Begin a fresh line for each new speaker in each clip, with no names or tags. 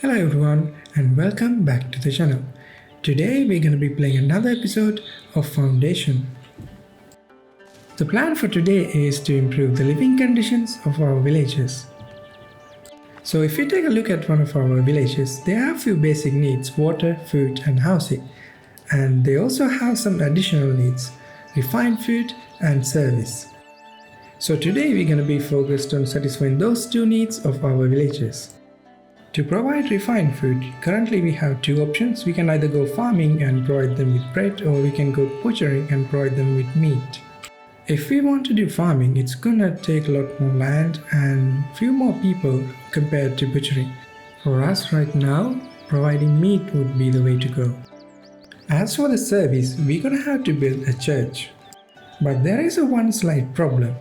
Hello everyone and welcome back to the channel. Today we're going to be playing another episode of Foundation. The plan for today is to improve the living conditions of our villages. So if we take a look at one of our villages, they have few basic needs: water, food and housing. And they also have some additional needs: refined food and service. So today we're going to be focused on satisfying those two needs of our villages. To provide refined food, currently we have two options. We can either go farming and provide them with bread, or we can go butchering and provide them with meat. If we want to do farming, it's gonna take a lot more land and few more people compared to butchering. For us right now, providing meat would be the way to go. As for the service, we're gonna have to build a church. But there is one slight problem.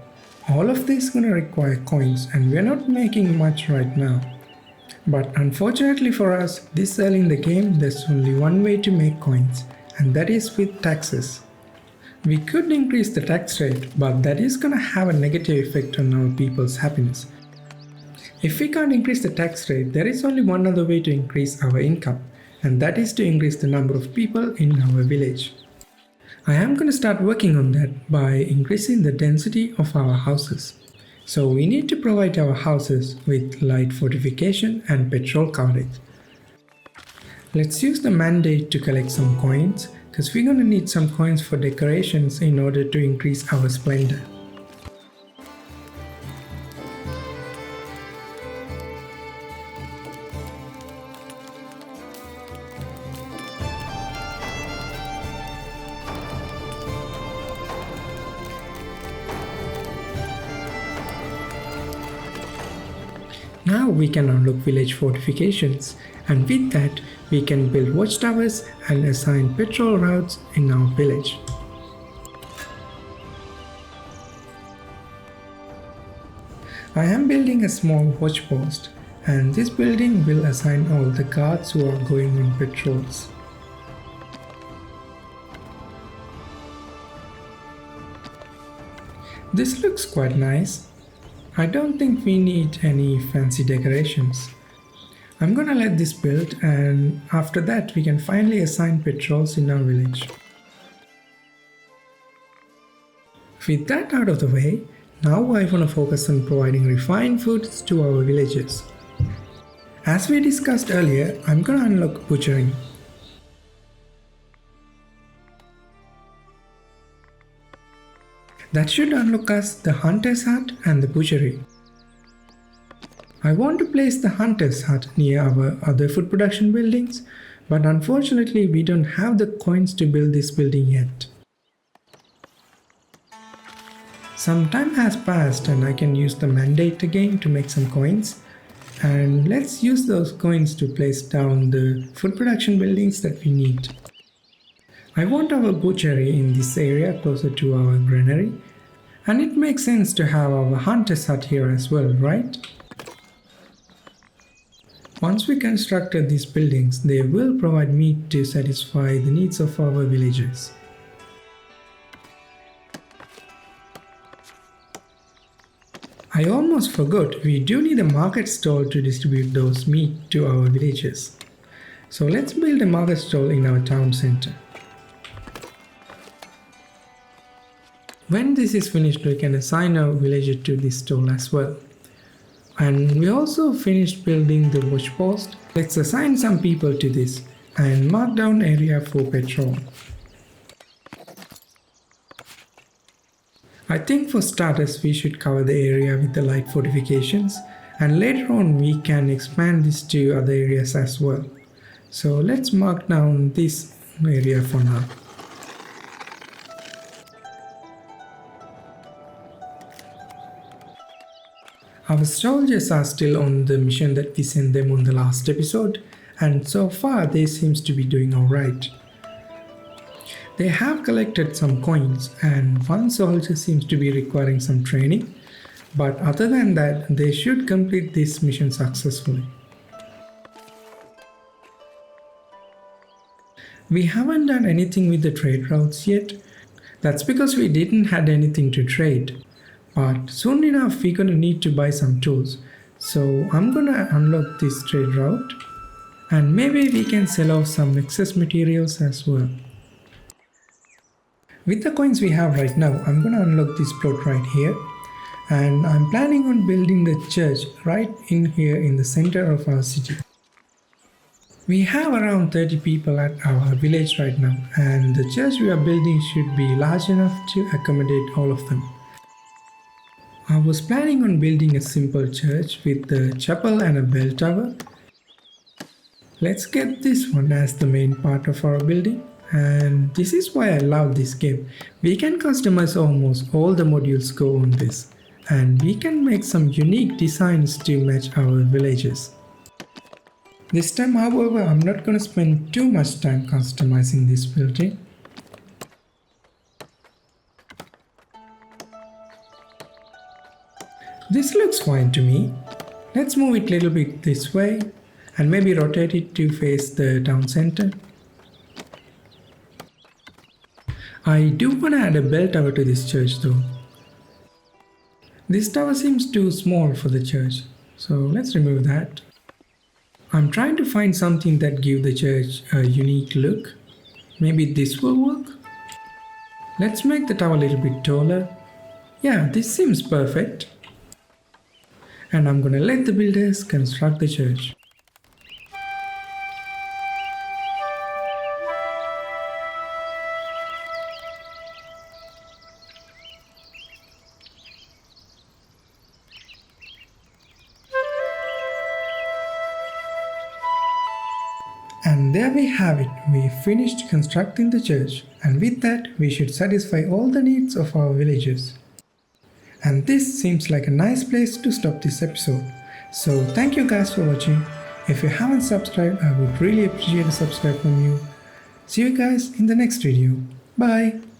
All of this is gonna require coins and we're not making much right now. But unfortunately for us, this early in the game, there's only one way to make coins, and that is with taxes. We could increase the tax rate, but that is gonna have a negative effect on our people's happiness. If we can't increase the tax rate, there is only one other way to increase our income, and that is to increase the number of people in our village. I am gonna start working on that by increasing the density of our houses. So we need to provide our houses with light fortification and petrol coverage. Let's use the mandate to collect some coins, because we're going to need some coins for decorations in order to increase our splendor. Now we can unlock village fortifications, and with that we can build watchtowers and assign patrol routes in our village. I am building a small watch post, and this building will assign all the guards who are going on patrols. This looks quite nice. I don't think we need any fancy decorations. I'm gonna let this build, and after that we can finally assign patrols in our village. With that out of the way, now I wanna focus on providing refined foods to our villagers. As we discussed earlier, I'm gonna unlock butchering. That should unlock us the hunter's hut and the butchery. I want to place the hunter's hut near our other food production buildings, but unfortunately we don't have the coins to build this building yet. Some time has passed and I can use the mandate again to make some coins, and let's use those coins to place down the food production buildings that we need. I want our butchery in this area closer to our granary, and it makes sense to have our hunter's hut here as well, right? Once we constructed these buildings, they will provide meat to satisfy the needs of our villagers. I almost forgot, we do need a market stall to distribute those meat to our villagers. So let's build a market stall in our town center. When this is finished, we can assign a villager to this stall as well. And we also finished building the watch post. Let's assign some people to this and mark down area for patrol. I think for starters we should cover the area with the light fortifications, and later on we can expand this to other areas as well. So let's mark down this area for now. Our soldiers are still on the mission that we sent them on the last episode, and so far they seems to be doing alright. They have collected some coins, and one soldier seems to be requiring some training, but other than that they should complete this mission successfully. We haven't done anything with the trade routes yet. That's because we didn't had anything to trade. But soon enough we're gonna need to buy some tools. So I'm gonna unlock this trade route. And maybe we can sell off some excess materials as well. With the coins we have right now, I'm gonna unlock this plot right here. And I'm planning on building the church right in here in the center of our city. We have around 30 people at our village right now, and the church we are building should be large enough to accommodate all of them. I was planning on building a simple church with a chapel and a bell tower. Let's get this one as the main part of our building. And this is why I love this game. We can customize almost all the modules go on this. And we can make some unique designs to match our villages. This time, however, I'm not gonna spend too much time customizing this building. This looks fine to me. Let's move it a little bit this way and maybe rotate it to face the town center. I do want to add a bell tower to this church though. This tower seems too small for the church, so let's remove that. I'm trying to find something that gives the church a unique look. Maybe this will work? Let's make the tower a little bit taller. Yeah, this seems perfect. And I'm gonna let the builders construct the church. And there we have it, we finished constructing the church, and with that we should satisfy all the needs of our villagers. And this seems like a nice place to stop this episode. So thank you guys for watching. If you haven't subscribed, I would really appreciate a subscribe from you. See you guys in the next video. Bye!